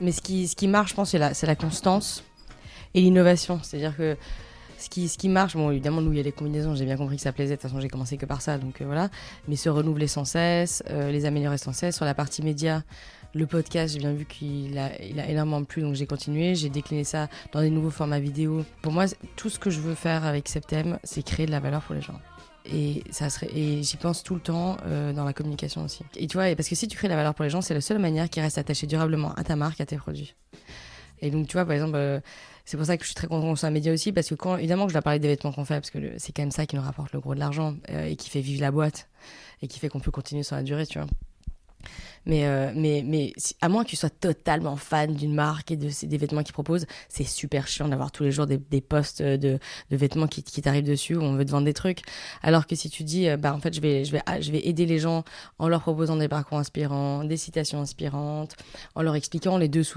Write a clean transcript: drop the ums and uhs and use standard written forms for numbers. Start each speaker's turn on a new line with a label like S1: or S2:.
S1: Mais ce qui marche, je pense, c'est la constance et l'innovation. C'est-à-dire que ce qui marche, bon, évidemment, nous, il y a les combinaisons, j'ai bien compris que ça plaisait. De toute façon, j'ai commencé que par ça, donc voilà. Mais se renouveler sans cesse, les améliorer sans cesse. Sur la partie média, le podcast, j'ai bien vu qu'il a énormément plu, donc j'ai continué. J'ai décliné ça dans des nouveaux formats vidéo. Pour moi, tout ce que je veux faire avec Septem, c'est créer de la valeur pour les gens. Et j'y pense tout le temps dans la communication aussi. Et tu vois, parce que si tu crées de la valeur pour les gens, c'est la seule manière qui reste attachée durablement à ta marque, à tes produits. Et donc, tu vois, par exemple, c'est pour ça que je suis très contente qu'on soit un média aussi, parce que quand, évidemment, que je dois parler des vêtements qu'on fait, parce que c'est quand même ça qui nous rapporte le gros de l'argent et qui fait vivre la boîte et qui fait qu'on peut continuer sur la durée, tu vois. Mais à moins que tu sois totalement fan d'une marque et des vêtements qu'ils proposent, c'est super chiant d'avoir tous les jours des posts de vêtements qui t'arrivent dessus où on veut te vendre des trucs. Alors que si tu dis, bah en fait, je vais aider les gens en leur proposant des parcours inspirants, des citations inspirantes, en leur expliquant les dessous